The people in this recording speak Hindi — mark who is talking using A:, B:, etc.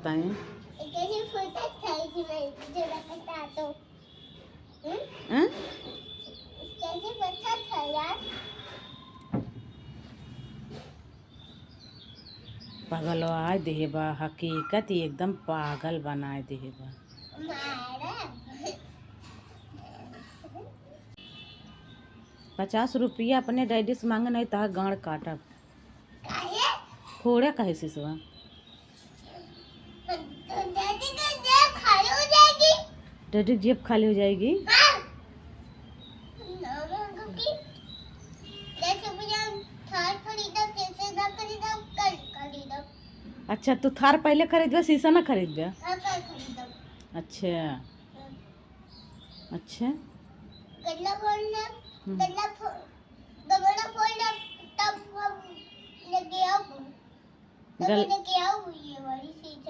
A: बताएं।
B: कैसे फूटा था इसमें जो लगता तो
A: हैं?
B: कैसे फूटा था यार।
A: पगलवा देहबा, हकीकत एकदम पागल बनाए देहबा।
B: मारा
A: 50 रुपया अपने डैडी से मांगे, नहीं तो गाड़ काटब।
B: काहे
A: फोड़े कहे सिसवा।
B: तो दादी का जेब खाली हो जाएगी।
A: डैडी की जेब खाली हो जाएगी।
B: हाँ क्योंकि जैसे मुझे थार खरीदा कैसे ना खरीदा कल खरीदा।
A: अच्छा, तू थार पहले खरीदबे, शीशा ना खरीदबे।
B: हाँ कल खरीदा।
A: अच्छा अच्छा।
B: गल्ला फोड़ना गल्ला गबड़ा फोड़ना तब हम लेके आओ तब
A: गल
B: लेके आओ ये वाली चीज।